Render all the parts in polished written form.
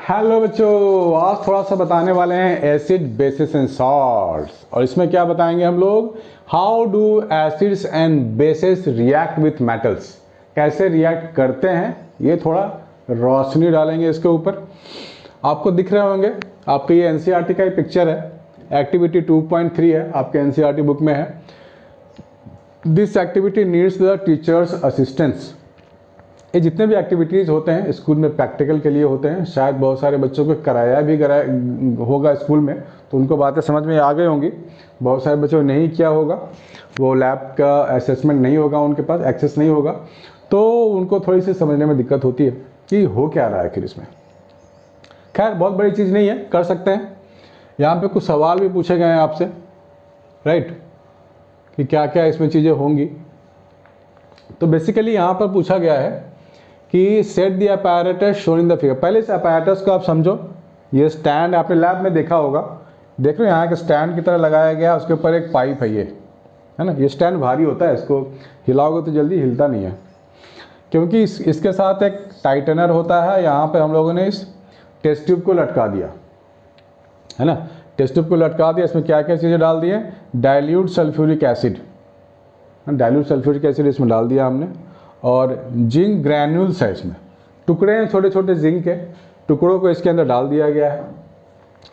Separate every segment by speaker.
Speaker 1: Hello बच्चों, आज थोड़ा सा बताने वाले हैं एसिड बेसिस एंड सॉल्ट्स। और इसमें क्या बताएंगे हम लोग, how do acids and bases react with metals, कैसे रिएक्ट करते हैं, ये थोड़ा रोशनी डालेंगे इसके ऊपर। आपको दिख रहे होंगे, आपके ये एनसीईआरटी का ही पिक्चर है, एक्टिविटी 2.3 है, आपके एनसीईआरटी बुक में है। This activity needs the teachers assistance. ये जितने भी एक्टिविटीज़ होते हैं स्कूल में प्रैक्टिकल के लिए होते हैं, शायद बहुत सारे बच्चों को कराया होगा स्कूल में, तो उनको बातें समझ में आ गई होंगी। बहुत सारे बच्चों ने नहीं किया होगा, वो लैब का असेसमेंट नहीं होगा, उनके पास एक्सेस नहीं होगा, तो उनको थोड़ी सी समझने में दिक्कत होती है कि हो क्या रहा है आखिर इसमें। खैर बहुत बड़ी चीज़ नहीं है, कर सकते हैं। यहाँ पे कुछ सवाल भी पूछे गए हैं आपसे, राइट, कि क्या क्या इसमें चीज़ें होंगी। तो बेसिकली यहाँ पर पूछा गया है कि set the apparatus shown in the figure. पहले इस अपैरेटस को आप समझो, ये स्टैंड आपने लैब में देखा होगा, देख रहे हो यहाँ के स्टैंड की तरह लगाया गया है, उसके ऊपर एक पाइप है, ये है ना। ये स्टैंड भारी होता है, इसको हिलाओगे तो जल्दी हिलता नहीं है, क्योंकि इसके साथ एक टाइटनर होता है। यहाँ पे हम लोगों ने इस टेस्ट ट्यूब को लटका दिया है ना, टेस्ट ट्यूब को लटका दिया। इसमें क्या क्या चीज़ें डाल दी हैं, dilute sulphuric acid, dilute sulphuric acid इसमें डाल दिया हमने, और जिंक ग्रैन्यूल्स है, इसमें टुकड़े हैं, छोटे छोटे जिंक के टुकड़ों को इसके अंदर डाल दिया गया है,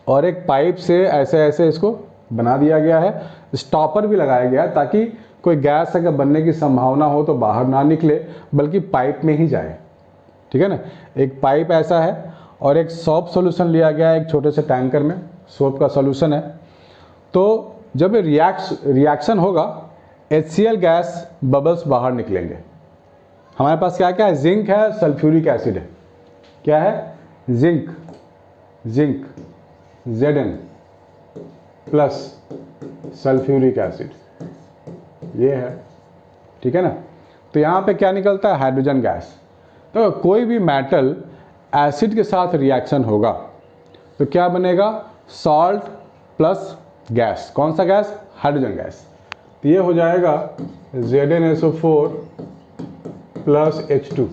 Speaker 1: और एक पाइप से ऐसे ऐसे इसको बना दिया गया है। स्टॉपर भी लगाया गया है ताकि कोई गैस अगर बनने की संभावना हो तो बाहर ना निकले, बल्कि पाइप में ही जाए, ठीक है ना। एक पाइप ऐसा है, और एक सोप सोल्यूशन लिया गया है, एक छोटे से टैंकर में सोप का सोल्यूशन है। तो जब रिएक्शन होगा, HCl गैस बबल्स बाहर निकलेंगे। हमारे पास क्या क्या है, जिंक है, सल्फ्यूरिक एसिड है। क्या है, zinc Zn plus sulphuric acid, ये है, ठीक है ना। तो यहाँ पे क्या निकलता है, हाइड्रोजन गैस। तो कोई भी मेटल एसिड के साथ रिएक्शन होगा तो क्या बनेगा, सॉल्ट प्लस गैस। कौन सा गैस, हाइड्रोजन गैस। तो ये हो जाएगा ZnSO4 plus H2,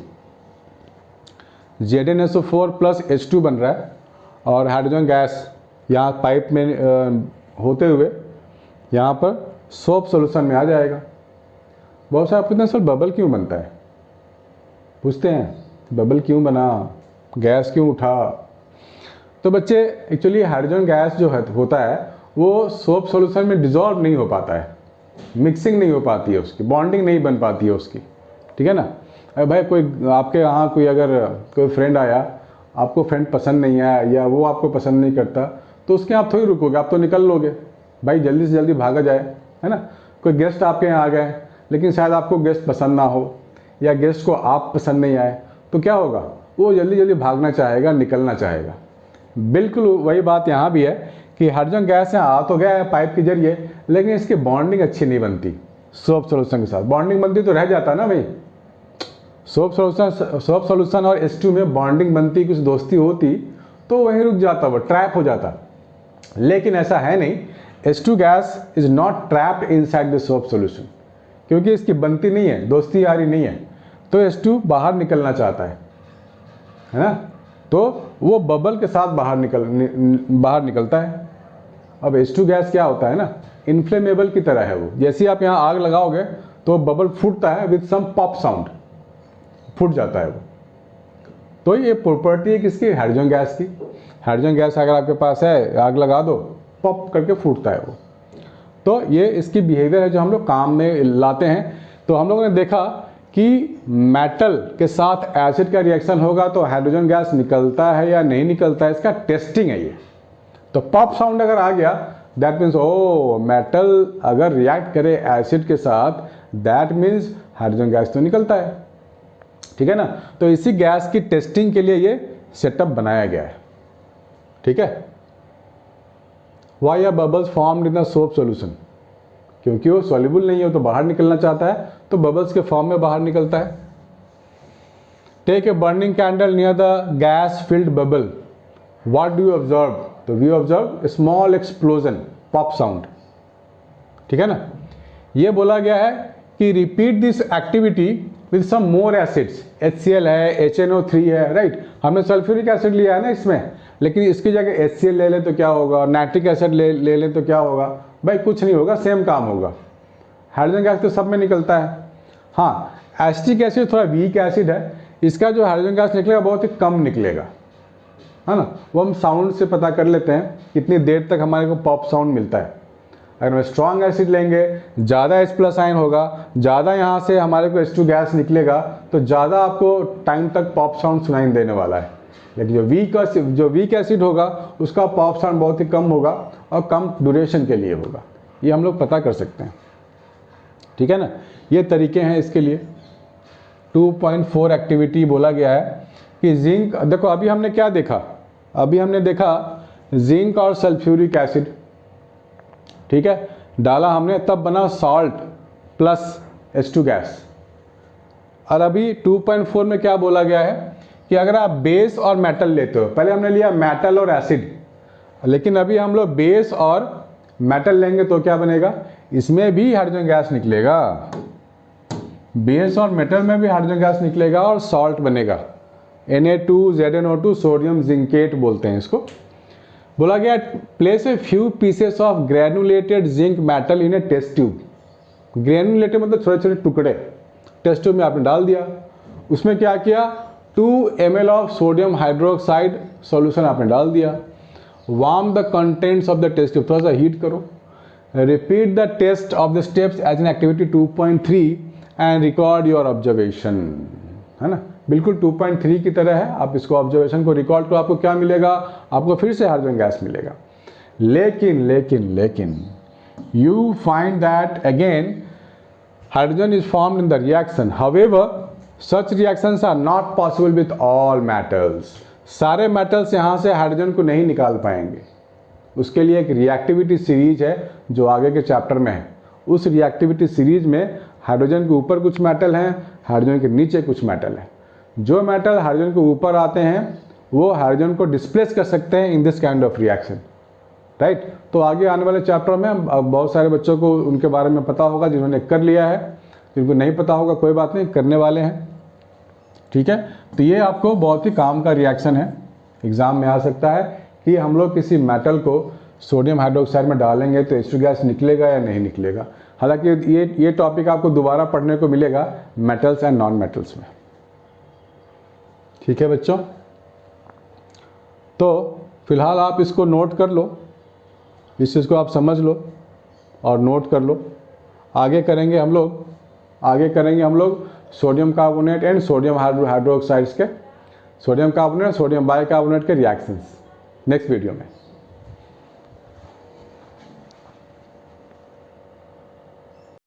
Speaker 1: ZnSO4 plus H2 बन रहा है, और हाइड्रोजन गैस यहाँ पाइप में होते हुए यहाँ पर सोप सोल्यूशन में आ जाएगा। बहुत सारे पूछते हैं सर बबल क्यों बनता है, पूछते हैं बबल क्यों बना, गैस क्यों उठा। तो बच्चे एक्चुअली हाइड्रोजन गैस जो होता है वो सोप सोल्यूशन में डिजॉल्व नहीं हो पाता है, मिक्सिंग नहीं हो पाती है, उसकी बॉन्डिंग नहीं बन पाती है उसकी, ठीक है ना। अरे भाई कोई आपके यहाँ कोई अगर कोई फ्रेंड आया, आपको फ्रेंड पसंद नहीं आया या वो आपको पसंद नहीं करता, तो उसके आप थोड़ी रुकोगे, आप तो निकल लोगे भाई, जल्दी से जल्दी भागा जाए, है ना। कोई गेस्ट आपके यहाँ आ गए, लेकिन शायद आपको गेस्ट पसंद ना हो, या गेस्ट को आप पसंद नहीं आए, तो क्या होगा, वो जल्दी जल्दी भागना चाहेगा, निकलना चाहेगा। बिल्कुल वही बात यहाँ भी है कि हाइड्रोजन गैस यहाँ आ तो गया है पाइप के जरिए, लेकिन इसकी बॉन्डिंग अच्छी नहीं बनती सोप सोल्यूशन के साथ। बॉन्डिंग बनती तो रह जाता ना भाई, सोप सोल्यूशन और H2 में बॉन्डिंग बनती, कुछ दोस्ती होती, तो वहीं रुक जाता, वो ट्रैप हो जाता। लेकिन ऐसा है नहीं, H2 gas is not trapped inside the soap solution, क्योंकि इसकी बनती नहीं है, दोस्ती यारी नहीं है, तो H2 बाहर निकलना चाहता है ना, तो वो बबल के साथ बाहर निकलता है। अब H2 गैस क्या होता है ना, इन्फ्लेमेबल की तरह है वो। जैसे आप यहाँ आग लगाओगे तो बबल फूटता है, विद सम पॉप साउंड फूट जाता है वो। तो ये प्रॉपर्टी है किसकी, हाइड्रोजन गैस की। हाइड्रोजन गैस अगर आपके पास है, आग लगा दो, पॉप करके फूटता है वो। तो ये इसकी बिहेवियर है जो हम लोग काम में लाते हैं। तो हम लोगों ने देखा कि मेटल के साथ एसिड का रिएक्शन होगा तो हाइड्रोजन गैस निकलता है या नहीं निकलता है, इसका टेस्टिंग है ये। तो पॉप साउंड अगर आ गया, दैट मीन्स ओ मेटल अगर रिएक्ट करे एसिड के साथ, दैट मीन्स हाइड्रोजन गैस तो निकलता है, ठीक है ना। तो इसी गैस की टेस्टिंग के लिए ये सेटअप बनाया गया है, ठीक है। Why are bubbles formed in the soap solution, क्योंकि वो सॉल्युबल नहीं है, तो बाहर निकलना चाहता है, तो बबल्स के फॉर्म में बाहर निकलता है। Take a burning candle near the gas filled bubble, what do you observe, तो we observe small explosion, pop sound, ठीक है ना। ये बोला गया है कि repeat this activity with some more acids, HCl है, HNO3 है, राइट, हमने सल्फ्यूरिक एसिड लिया है ना इसमें, लेकिन इसकी जगह HCl ले लें तो क्या होगा, नाइट्रिक एसिड ले लें तो क्या होगा, भाई कुछ नहीं होगा, सेम काम होगा। हाइड्रोजन गैस तो सब में निकलता है। हाँ, एसिटिक एसिड थोड़ा वीक एसिड है, इसका जो हाइड्रोजन गैस निकलेगा बहुत ही कम निकलेगा, है ना। वो हम साउंड से पता कर लेते हैं कितनी देर तक हमारे को पॉप साउंड मिलता है। अगर हम स्ट्रॉन्ग एसिड लेंगे, ज़्यादा H+ आयन होगा, ज़्यादा यहाँ से हमारे को H2 गैस निकलेगा, तो ज़्यादा आपको टाइम तक पॉप साउंड सुनाई देने वाला है। लेकिन जो वीक एसिड होगा उसका पॉप साउंड बहुत ही कम होगा और कम ड्यूरेशन के लिए होगा। ये हम लोग पता कर सकते हैं, ठीक है ना। ये तरीके हैं इसके लिए। 2.4 एक्टिविटी बोला गया है कि जिंक, देखो अभी हमने क्या देखा, अभी हमने देखा जिंक और सल्फ्यूरिक एसिड, ठीक है, डाला हमने, तब बना सॉल्ट प्लस H2 गैस। और अभी 2.4 में क्या बोला गया है कि अगर आप बेस और मेटल लेते हो, पहले हमने लिया मेटल और एसिड, लेकिन अभी हम लोग बेस और मेटल लेंगे तो क्या बनेगा, इसमें भी हाइड्रोजन गैस निकलेगा, बेस और मेटल में भी हाइड्रोजन गैस निकलेगा और सॉल्ट बनेगा, Na2ZnO2 सोडियम जिंकेट बोलते हैं इसको। बोला गया place a few pieces of granulated zinc metal in a test tube. Granulated मतलब छोटे छोटे टुकड़े, टेस्ट ट्यूब में आपने डाल दिया, उसमें क्या किया, 2 ml of sodium hydroxide solution आपने डाल दिया, warm the contents of the test tube, थोड़ा सा हीट करो, repeat the test of the steps as an activity 2.3 and record your observation, है ना, बिल्कुल 2.3 की तरह है। आप इसको ऑब्जर्वेशन को रिकॉर्ड करो, आपको क्या मिलेगा, आपको फिर से हाइड्रोजन गैस मिलेगा। लेकिन लेकिन लेकिन you find that again hydrogen is formed in the reaction, however such reactions are not possible with all metals. सारे मेटल्स यहाँ से हाइड्रोजन को नहीं निकाल पाएंगे, उसके लिए एक रिएक्टिविटी सीरीज है जो आगे के चैप्टर में है। उस रिएक्टिविटी सीरीज में हाइड्रोजन के ऊपर कुछ मेटल हैं, हाइड्रोजन के नीचे कुछ मेटल हैं। जो मेटल हाइड्रोजन के ऊपर आते हैं वो हाइड्रोजन को डिस्प्लेस कर सकते हैं in this kind of reaction, right. तो आगे आने वाले चैप्टर में बहुत सारे बच्चों को उनके बारे में पता होगा जिन्होंने कर लिया है, जिनको नहीं पता होगा कोई बात नहीं, करने वाले हैं, ठीक है। तो ये आपको बहुत ही काम का रिएक्शन है, एग्जाम में आ सकता है कि हम लोग किसी मेटल को सोडियम हाइड्रोक्साइड में डालेंगे तो H2 गैस निकलेगा या नहीं निकलेगा। हालांकि ये टॉपिक आपको दोबारा पढ़ने को मिलेगा मेटल्स एंड नॉन मेटल्स में, ठीक है बच्चों। तो फिलहाल आप इसको नोट कर लो, इस चीज़ को आप समझ लो और नोट कर लो। आगे करेंगे हम लोग sodium carbonate and sodium hydroxides के, सोडियम कार्बोनेट सोडियम बाइकार्बोनेट के रिएक्शंस नेक्स्ट वीडियो में।